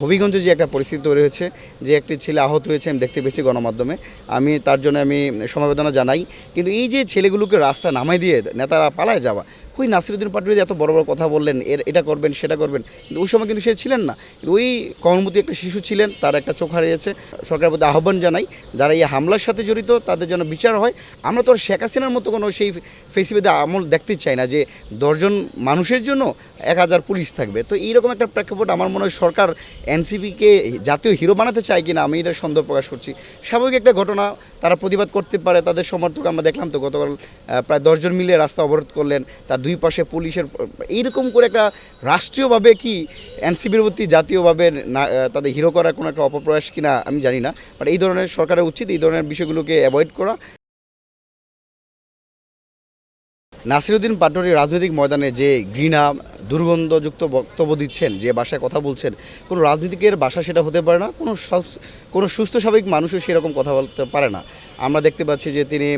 হবিগঞ্জে যে একটা পরিস্থিতি তৈরি হয়েছে, যে একটি ছেলে আহত হয়েছে আমি দেখতে পেয়েছি গণমাধ্যমে। তার জন্য আমি সমবেদনা জানাই। কিন্তু এই যে ছেলেগুলোকে রাস্তায় নামাই দিয়ে নেতারা পালায় যাওয়া, ওই নাসিরুদ্দিন পাটোয়ারি যে এত বড় বড় কথা বললেন, এটা করবেন সেটা করবেন, কিন্তু ওই সময় কিন্তু সে ছিলেন না। ওই কর্মবতী একটা শিশু ছিলেন, তার একটা চোখ হারিয়েছে। সরকারের প্রতি আহ্বান জানাই, যারা এই হামলার সাথে জড়িত তাদের যেন বিচার হয়। আমরা তো আর শেখ হাসিনার মতো কোনো সেই ফেসিবাদী আমল দেখতে চাই না যে 10 জন মানুষের জন্য 1000 পুলিশ থাকবে। তো এইরকম একটা প্রেক্ষাপট আমার মনে হয় সরকার এনসিপিকে জাতীয় হিরো বানাতে চায় কিনা আমি এটা সন্দেহ প্রকাশ করছি। স্বাভাবিক একটা ঘটনা, তারা প্রতিবাদ করতে পারে, তাদের সমর্থক আমরা দেখলাম তো গতকাল প্রায় 10 জন মিলে রাস্তা অবরোধ করলেন, তার দুই পাশে পুলিশের। এইরকম করে একটা রাষ্ট্রীয়ভাবে কি এনসিপির প্রতি জাতীয়ভাবে তাদের হিরো করার কোনো একটা অপপ্রয়াস কিনা আমি জানি না, বাট এই ধরনের সরকারের উচিত এই ধরনের বিষয়গুলোকে অ্যাভয়েড করা। নাসিরুদ্দিন পাটোয়ারি রাজনৈতিক ময়দানে যে ঘৃণা দুর্গন্ধযুক্ত বক্তব্য দিচ্ছেন, যে ভাষায় কথা বলছেন, কোনো রাজনীতিকের ভাষা সেটা হতে পারে না, কোনো সুস্থ স্বাভাবিক মানুষও সেরকম কথা বলতে পারে না। আমরা দেখতে পাচ্ছি যে তিনি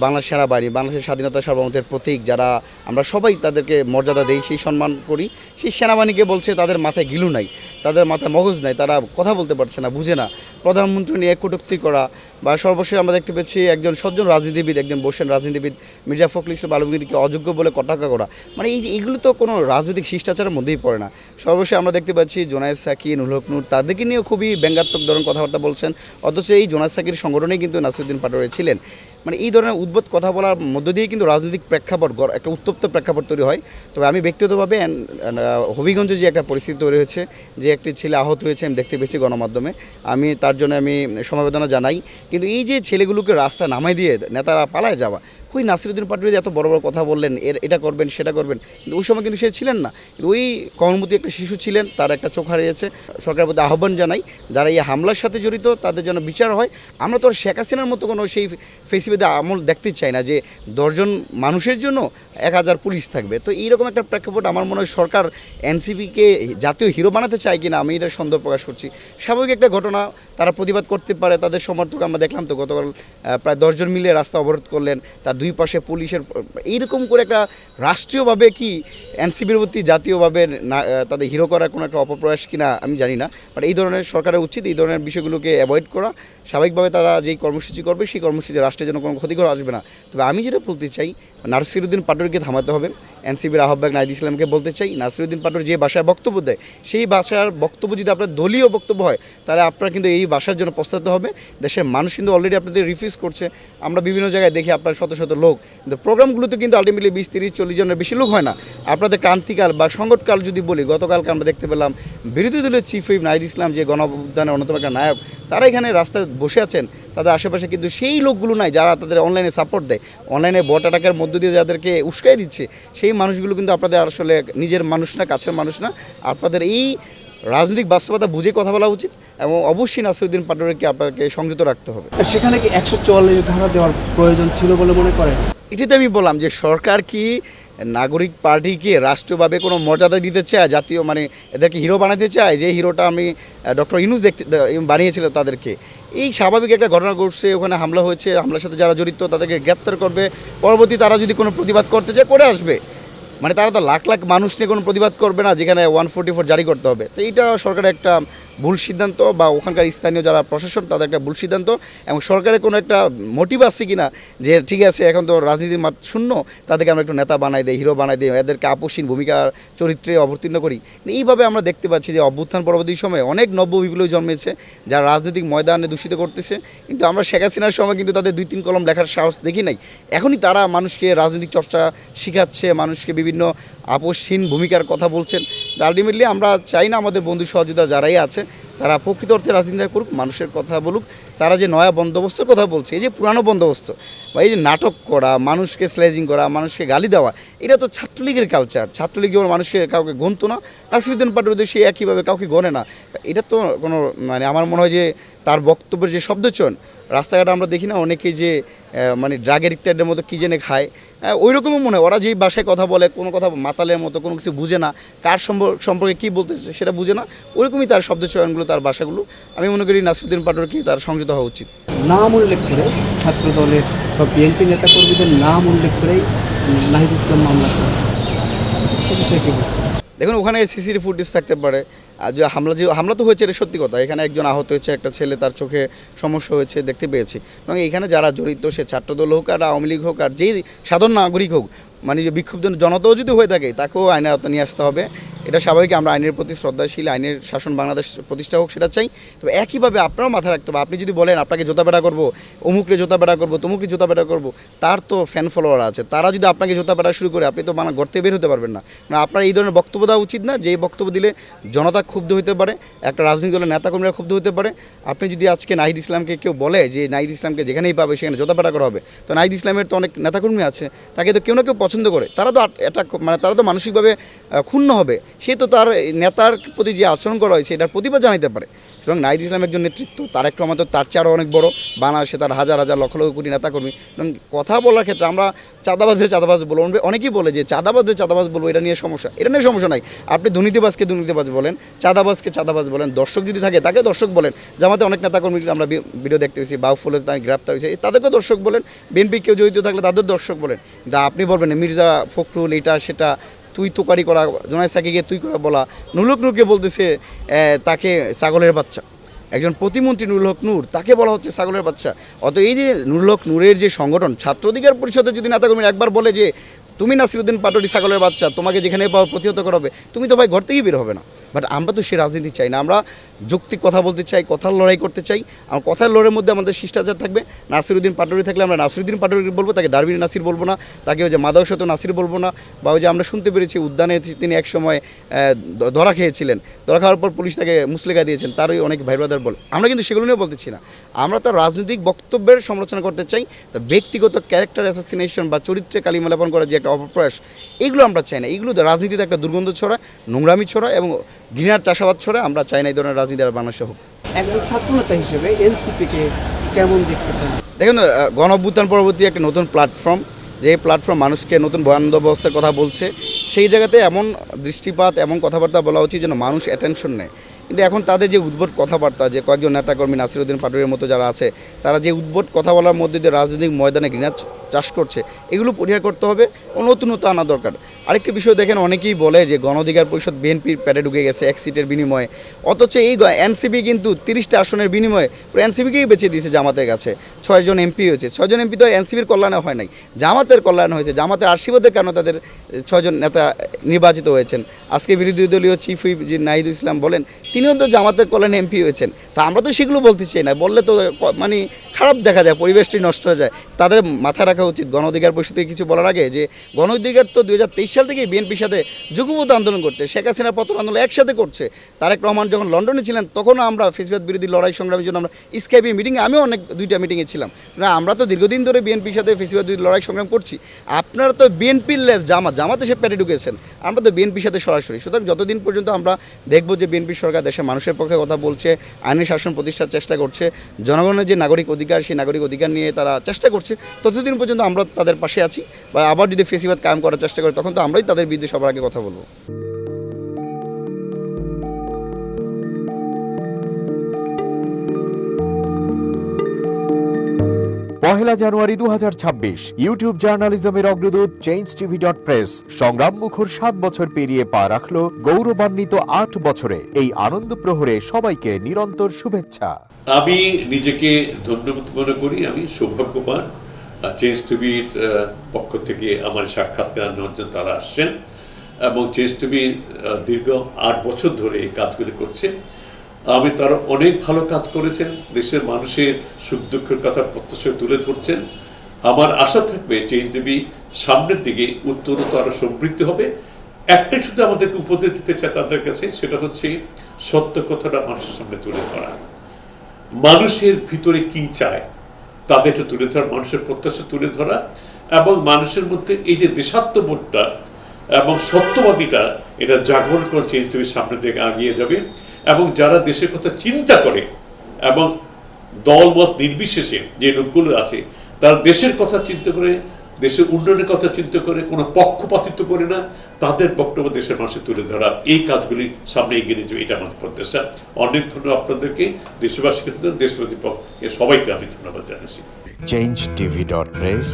বাংলাদেশ সেনাবাহিনী, বাংলাদেশের স্বাধীনতা সার্বভৌমত্বের প্রতীক, যারা আমরা সবাই তাদেরকে মর্যাদা দেই, সেই সম্মান করি, সেই সেনাবাহিনীকে বলছে তাদের মাথায় গিলু নাই, তাদের মাথায় মগজ নাই, তারা কথা বলতে পারছে না, বুঝে না। প্রধানমন্ত্রী নিয়ে কটূক্তি করা, বা সর্বশেষ আমরা দেখতে পেয়েছি একজন সজ্জন রাজনীতিবিদ, একজন বসেন রাজনীতিবিদ মির্জা ফখরুল ইসলাম আলমগীরকে অযোগ্য বলে কটাক্ষ করা, মানে এগুলো তো কোনো রাজনৈতিক শিষ্টাচারের মধ্যেই পড়ে না। সর্বশেষ আমরা দেখতে পাচ্ছি জোনায়েদ সাকি, নুরুল হক নূর, তাদেরকে নিয়েও খুবই ব্যঙ্গাত্মক ধরনের কথাবার্তা বলছেন, অথচ এই জোনায়েদ সাকির সংগঠনেই কিন্তু নাসিরুদ্দিন পাটোয়ারি ছিলেন। মানে এই ধরনের উদ্ভট কথা বলার মধ্য দিয়ে কিন্তু রাজনৈতিক প্রেক্ষাপট, একটা উত্তপ্ত প্রেক্ষাপট তৈরি হয়। তবে আমি ব্যক্তিগতভাবে হবিগঞ্জে যে একটা পরিস্থিতি তৈরি হয়েছে, যে একটি ছেলে আহত হয়েছে আমি দেখতে পেয়েছি গণমাধ্যমে, তার জন্য আমি সমবেদনা জানাই। কিন্তু এই যে ছেলেগুলোকে রাস্তায় নামাই দিয়ে নেতারা পালায় যাওয়া, ওই নাসিরুদ্দিন পাটোয়ারি যে এত বড় বড় কথা বললেন, এটা করবেন সেটা করবেন, কিন্তু ওই সময় কিন্তু সে ছিলেন না। ওই কর্মবতী একটা শিশু ছিলেন, তার একটা চোখ হারিয়েছে। সরকারের প্রতি আহ্বান জানাই, যারা এই হামলার সাথে জড়িত তাদের যেন বিচার হয়। আমরা তো আর শেখ হাসিনার মতো কোনো সেই ফেসিবাদী আমল দেখতে চাই না যে 10 জন মানুষের জন্য 1000 পুলিশ থাকবে। তো এইরকম একটা প্রেক্ষাপট আমার মনে হয় সরকার এনসিপিকে জাতীয় হিরো বানাতে চায় কিনা আমি এটা সন্দেহ প্রকাশ করছি। স্বাভাবিক একটা ঘটনা, তারা প্রতিবাদ করতে পারে, তাদের সমর্থক আমরা দেখলাম তো গতকাল প্রায় 10 জন মিলে রাস্তা অবরোধ করলেন, তার দুই পাশে পুলিশের। এইরকম করে একটা রাষ্ট্রীয়ভাবে কি এনসিপির প্রতি জাতীয়ভাবে তাদের হিরো করার কোনো একটা অপপ্রয়াস কিনা আমি জানি না, বাট এই ধরনের সরকারের উচিত এই ধরনের বিষয়গুলোকে অ্যাভয়েড করা। স্বাভাবিকভাবে তারা যেই কর্মসূচি করবে সেই কর্মসূচি রাষ্ট্রের জন্য কোনো ক্ষতিকর আসবে না। তবে আমি যেটা বলতে চাই, নাসিরুদ্দিন পাটোয়ারিকে থামাতে হবে। এনসিপির আহ্বায়ক নাহিদ ইসলামকে বলতে চাই, নাসিরুদ্দিন পাটোয়ারি যে ভাষায় বক্তব্য দেয়, সেই ভাষার বক্তব্য যদি আপনার দলীয় বক্তব্য হয়, তাহলে আপনারা কিন্তু এই ভাষার জন্য পস্তাতে হবে। দেশের মানুষ কিন্তু অলরেডি আপনাদের রিফিউজ করছে। আমরা বিভিন্ন জায়গায় দেখি আপনার শত শত লোক, কিন্তু প্রোগ্রামগুলোতে কিন্তু আলটিমেটলি 20, 30, 40 জনের বেশি লোক হয় না। আপনাদের ক্রান্তিকাল বা সংকটকাল যদি বলি, গতকালকে আমরা দেখতে পেলাম বিরোধী দলের চিফ হুইপ নাহিদ ইসলাম, যে গণ অভ্যুত্থানের অন্যতম একটা নায়ক, তারা এখানে রাস্তায় বসে আছেন। তাদের আশেপাশে কিন্তু সেই লোকগুলো নাই যারা তাদের অনলাইনে সাপোর্ট দেয়, অনলাইনে বট অ্যাটাকের মধ্য দিয়ে যাদেরকে উস্কাই দিচ্ছে, সেই মানুষগুলো কিন্তু আপনাদের আসলে নিজের মানুষ না, কাছের মানুষ না। আপনাদের এই রাজনৈতিক বাস্তবতা বুঝে কথা বলা উচিত, এবং অবশ্যই নাসিরুদ্দিন পাটোয়ারিকে আপনাকে সংযত রাখতে হবে। সেখানে কি 144 ধারা দেওয়ার প্রয়োজন ছিল বলে মনে করেন? এটাই তো আমি বললাম যে সরকার কি নাগরিক পার্টিকে রাষ্ট্রীয়ভাবে কোনো মর্যাদা দিতে চায়, জাতীয় মানে এদেরকে হিরো বানাতে চায়, যে হিরোটা আমি ডক্টর ইউনূস বানিয়েছিল তাদেরকে। এই স্বাভাবিক একটা ঘটনা ঘটছে, ওখানে হামলা হয়েছে, হামলার সাথে যারা জড়িত তাদেরকে গ্রেপ্তার করবে, পরবর্তী তারা যদি কোনো প্রতিবাদ করতে চায় করে আসবে। মানে তারা তো লাখ লাখ মানুষ নিয়ে কোনো প্রতিবাদ করবে না যেখানে 144 জারি করতে হবে। তো এইটা সরকারের একটা ভুল সিদ্ধান্ত, বা ওখানকার স্থানীয় যারা প্রশাসন তাদের একটা ভুল সিদ্ধান্ত, এবং সরকারের কোনো একটা মোটিভ আছে কি না যে ঠিক আছে এখন তো রাজনীতির মাঠ শূন্য, তাদেরকে আমরা একটু নেতা বানাই দিই, হিরো বানাই দিই, এদেরকে আপসীন ভূমিকার চরিত্রে অবতীর্ণ করি। এইভাবে আমরা দেখতে পাচ্ছি যে অভ্যুত্থান পরবর্তী সময়ে অনেক নব্য বিপ্লবী জন্মেছে যারা রাজনৈতিক ময়দানে দূষিত করতেছে, কিন্তু আমরা শেখ হাসিনার সময় কিন্তু তাদের 2-3 কলম লেখার সাহস দেখি নাই। এখনই তারা মানুষকে রাজনৈতিক চর্চা শিখাচ্ছে, মানুষকে বিভিন্ন আপসহীন ভূমিকার কথা বলছেন। আলটিমেটলি আমরা চাই না আমাদের বন্ধু সহযোগিতা যারাই আছে তারা প্রকৃত অর্থে রাজনীতি করুক, মানুষের কথা বলুক। তারা যে নয়া বন্দোবস্তের কথা বলছে, এই যে পুরানো বন্দোবস্ত বা এই যে নাটক করা, মানুষকে স্লেজিং করা, মানুষকে গালি দেওয়া, এটা তো ছাত্রলীগের কালচার। ছাত্রলীগ যেমন মানুষকে কাউকে গণতো না, নাসিরুদ্দিন পাটোয়ারি সে একইভাবে কাউকে গণে না। এটা তো কোনো মানে আমার মনে হয় যে তার বক্তব্যের যে শব্দচয়ন, রাস্তাঘাটে আমরা দেখি না অনেকেই যে মানে ড্রাগের ইত্যাদির মতো কী জেনে খায়, ওই রকমও মনে হয়। ওরা যেই ভাষায় কথা বলে, কোনো কথা মাতালের মতো, কোনো কিছু বুঝে না, কার সম্পর্কে কী বলতেছে সেটা বুঝে না, ওরকমই তার শব্দচয়নগুলো, তার ভাষাগুলো। আমি মনে করি নাসিরুদ্দিন পাটোয়ারিকে তার সংযত হওয়া উচিত। নাম উল্লেখ করে ছাত্র দলের বা বিএনপি নেতাকর্মীদের নাম উল্লেখ করেই নাহিদ ইসলাম মামলা করেছে, সে বিষয়ে কী বলবেন? দেখুন, ওখানে সিসিটিভি ফুটেজ থাকতে পারে, আর যে হামলা তো হয়েছে, এটা সত্যি কথা। এখানে একজন আহত হয়েছে, একটা ছেলে তার চোখে সমস্যা হয়েছে দেখতে পেয়েছি। এবং এখানে যারা জড়িত, সে ছাত্রদল হোক আর আওয়ামী লীগ হোক আর যেই সাধারণ নাগরিক হোক, মানে যে বিক্ষুব্ধ জনতাও যদি হয়ে থাকে তাকেও আইনের আওতায় নিয়ে আসতে হবে। এটা স্বাভাবিক, আমরা আইনের প্রতি শ্রদ্ধাশীল, আইনের শাসন বাংলাদেশ প্রতিষ্ঠা হোক সেটা চাই। তবে একইভাবে আপনারাও মাথায় রাখতে হবে, আপনি যদি বলেন আপনাকে জোতাপেটা করবো, অমুকরে জোতাপেটা করবো, তমুকরে জোতাপেটা করবো, তার তো ফ্যান ফলোয়ার আছে, তারা যদি আপনাকে জোতাপেটা শুরু করে আপনি তো মানে ঘর থেকে বের হতে পারবেন না। মানে আপনার এই ধরনের বক্তব্য দেওয়া উচিত না, যে বক্তব্য দিলে জনতা ক্ষুব্ধ হতে পারে, একটা রাজনৈতিক দলের নেতাকর্মীরা ক্ষুব্ধ হতে পারে। আপনি যদি আজকে নাহিদ ইসলামকে কেউ বলে যে নাহিদ ইসলামকে যেখানেই পাবে সেখানে জোতাপেটা করা হবে, তো নাহিদ ইসলামের তো অনেক নেতাকর্মী আছে, তাকে তো কেউ না কেউ পছন্দ করে, তারা তো এটা মানে তারা তো মানসিকভাবে ক্ষুণ্ণ হবে। সে তো তার নেতার প্রতি যে আচরণ করা হয়েছে এটার প্রতিবাদ জানাতে পারে। সুতরাং নাহিদ ইসলাম একজন নেতৃত্ব, তারেক রহমান তো তার চেয়ে আরও অনেক বড়, বাংলাদেশে তার হাজার হাজার লক্ষ লক্ষ কোটি নেতাকর্মী। এবং কথা বলার ক্ষেত্রে আমরা চাঁদাবাজ বলবো, অনেকেই বলে যে চাঁদাবাজ বলবো, এটা নিয়ে সমস্যা। এটা নিয়ে সমস্যা নাই, আপনি দুর্নীতিবাজকে দুর্নীতিবাজ বলেন, চাঁদাবাজকে চাঁদাবাজ বলেন, দর্শক যদি থাকে তাকে দর্শক বলেন। জামাতে অনেক নেতাকর্মী আমরা ভিডিও দেখতে পেয়েছি, বাউফলে তার গ্রেপ্তার হয়েছে, তাদেরকেও দর্শক বলেন। বিএনপি কেউ জড়িত থাকলে তাদের দর্শক বলেন। কিন্তু আপনি বলবেন মির্জা ফখরুল এটা সেটা তুই তোকারি করা, জোনায়েদ সাকিকে তুই করা বলা, নুরুল হক নূরকে বলতেছে তাকে ছাগলের বাচ্চা। একজন প্রতিমন্ত্রী নুরুল হক নূর, তাকে বলা হচ্ছে ছাগলের বাচ্চা। অত এই যে নুরুল হক নূরের যে সংগঠন ছাত্র অধিকার পরিষদের যদি নেতাকর্মী একবার বলে যে তুমি নাসিরউদ্দিন পাটোয়ারি ছাগলের বাচ্চা, তোমাকে যেখানে পাওয়া প্রতিহত করা হবে, তুমি তো ভাই ঘর থেকেই বের হবে না। বাট আমরা তো সে রাজনীতি চাই না, আমরা যৌক্তিক কথা বলতে চাই, কথার লড়াই করতে চাই। আর কথার লড়াইয়ের মধ্যে আমাদের শিষ্টাচার থাকবে। নাসিরউদ্দিন পাটোয়ারি থাকলে আমরা নাসিরউদ্দিন পাটোয়ারি বলবো, তাকে ডারবিন নাসির বলবো না, তাকে ওই যে মাদকসত নাসির বলবো না। বা ওই যে আমরা শুনতে পেরেছি উদ্যানে তিনি এক সময় ধরা খেয়েছিলেন, ধরা খাওয়ার পর পুলিশ তাকে মুসলেখা দিয়েছেন, তারই অনেক ভাই ব্রাদার বলে। আমরা কিন্তু সেগুলো নিয়ে বলতেছি না, আমরা তার রাজনৈতিক বক্তব্যের সমালোচনা করতে চাই। তা ব্যক্তিগত ক্যারেক্টার অ্যাসাসিনেশন বা চরিত্রে কালিমালাপন করার যে একটা অপপ্রয়াস, এগুলো আমরা চাই না। এগুলো রাজনীতিতে একটা দুর্গন্ধ ছড়া, নোংরামি ছড়া এবং ঘৃণার চাষাবাদ ছড়া। আমরা চাই না এই ধরনের রাজনীতি আর বাংলাদেশে হোক। একজন ছাত্রনেতা হিসেবে এনসিপিকে কেমন দেখতে চান? দেখুন, গণ-অভ্যুত্থান পরবর্তী একটা নতুন প্ল্যাটফর্ম, যে প্ল্যাটফর্ম মানুষকে নতুন বন্দোবস্তের কথা বলছে, সেই জায়গাতে এমন দৃষ্টিপাত, এমন কথাবার্তা বলা উচিত যেন মানুষ অ্যাটেনশন নেয়। কিন্তু এখন তাদের যে উদ্ভট কথাবার্তা, যে কয়েকজন নেতাকর্মী নাসিরউদ্দিন পাটোয়ারির মতো যারা আছে, তারা যে উদ্ভট কথা বলার মধ্যে দিয়ে রাজনৈতিক ময়দানে ঘৃণা চাষ করছে, এগুলো পরিহার করতে হবে ও নতুনত্ব আনা দরকার। আরেকটি বিষয় দেখেন, অনেকেই বলে যে গণ অধিকার পরিষদ বিএনপির প্যাডে ঢুকে গেছে এক সিটের বিনিময়ে, অথচ এই এনসিপি কিন্তু 30টা আসনের বিনিময়ে এনসিপিকেই বেছে দিয়েছে জামাতের কাছে। 6 জন এমপি হয়েছে, 6 জন এমপি তো এনসিপির কল্যাণে হয় নাই, জামাতের কল্যাণ হয়েছে। জামাতের আশীর্বাদের কারণে তাদের 6 জন নেতা নির্বাচিত হয়েছেন। আজকে বিরোধী দলীয় চিফ হুইপ যে নাহিদ ইসলাম বলেন, তিনিও তো জামাতের কল্যাণে এমপি হয়েছেন। তা আমরা তো সেগুলো বলতে চাই না, বললে তো মানে খারাপ দেখা যায়, পরিবেশটি নষ্ট হয়ে যায়। তাদের মাথায় রাখা উচিত গণ অধিকার পরিষদে কিছু বলার আগে যে গণ অধিকার তো 2023 সাল থেকেই বিএনপির সাথে যুগপৎ আন্দোলন করছে, শেখ হাসিনার পতন আন্দোলন একসাথে করছে। তারেক রহমান যখন লন্ডনে ছিলেন তখনও আমরা ফেসিবাদ বিরোধী লড়াই সংগ্রামের জন্য আমরা স্কাইপি মিটিংয়ে, আমিও অনেক 2টা মিটিংয়ে ছিলাম। না, আমরা তো দীর্ঘদিন ধরে বিএনপির সাথে ফেসিবাদ বিরোধী লড়াই সংগ্রাম করছি। আপনারা তো বিএনপির লেস জামাত এসে প্যাটে ঢুকেছেন, আমরা তো বিএনপির সাথে সরাসরি। সুতরাং যতদিন পর্যন্ত আমরা দেখবো যে বিএনপি সরকার দেশের মানুষের পক্ষে কথা বলছে, আইনি শাসন প্রতিষ্ঠার চেষ্টা করছে, জনগণের যে নাগরিক অধিকার সেই নাগরিক অধিকার নিয়ে তারা চেষ্টা করছে, ততদিন পর্যন্ত আমরা তাদের পাশে আছি। বা আবার যদি ফেসিবাদ কায়েম করার চেষ্টা করে তখন তো আমরাই তাদের বিরুদ্ধে সবার আগে কথা বলবো। পহেলা জানুয়ারি 2026 ইউটিউব জার্নালিজমের অগ্রদূত changeTV.press সংগ্রাম মুখর 7 বছর পেরিয়ে পা রাখলো গৌরবান্বিত 8 বছরে। এই আনন্দ প্রহরে সবাইকে নিরন্তর শুভেচ্ছা। আমি নিজেকে ধন্যবাদ মনে করি, আমি সৌভাগ্যবান। চেঞ্জ টিভির পক্ষ থেকে আমার সাক্ষাৎকার নেওয়ার জন্য তারা আসছেন এবং চেঞ্জ টিভি দীর্ঘ 8 বছর ধরে এই কাজগুলি করছে। আমি তারা অনেক ভালো কাজ করেছেন, দেশের মানুষের সুখ দুঃখের কথা প্রত্যক্ষ তুলে ধরছেন। আমার আশা থাকবে চেঞ্জ টিভি সামনের দিকে উত্তরোত্তর আরও সমৃদ্ধি হবে। একটাই শুধু আমাদেরকে উপদেশ দিতে চায় তাদের কাছে, সেটা হচ্ছে সত্য কথাটা মানুষের সামনে তুলে ধরা, মানুষের ভিতরে কি চায় তাদেরটা তুলে ধরা, মানুষের প্রত্যাশা তুলে ধরা এবং মানুষের মধ্যে এই যে দেশাত্মবোধটা এবং সত্যবাদীটা, এটা জাগরণ করে চেঞ্জ টিভির সামনের দিকে এগিয়ে যাবে। এবং যারা দেশের কথা চিন্তা করে এবং দলমত নির্বিশেষে যে লোকগুলো আছে, তারা দেশের কথা চিন্তা করে, দেশের উন্নয়নের কথা চিন্তা করে, কোনো পক্ষপাতিত্ব করে না, তাদের বক্তব্য দেশের মানুষের তুলে ধরা, এই কাজগুলি সামনে এগিয়ে নিয়ে যাবে, এটা আমাদের প্রত্যাশা। অনেক ধন্যবাদ আপনাদেরকে, দেশবাসীকে, দেশবাসী পক্ষে সবাইকে আমি ধন্যবাদ জানাচ্ছি। changeTV.press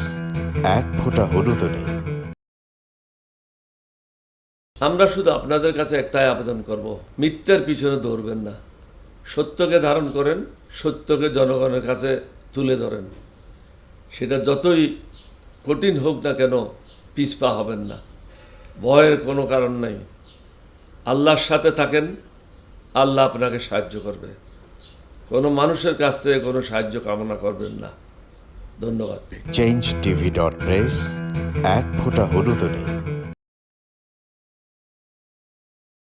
এক ফোঁটা হলুদ নেই। আমরা শুধু আপনাদের কাছে একটাই আবেদন করব, মিথ্যার পিছনে দৌড়বেন না, সত্যকে ধারণ করেন, সত্যকে জনগণের কাছে তুলে ধরেন। সেটা যতই কঠিন হোক না কেন পিছপা হবেন না, ভয়ের কোনো কারণ নাই। আল্লাহর সাথে থাকেন, আল্লাহ আপনাকে সাহায্য করবে। কোনো মানুষের কাছ থেকে কোনো সাহায্য কামনা করবেন না। ধন্যবাদ। চেঞ্জ টিভি.প্রেস, এক ফোঁটা হলুদ নেই।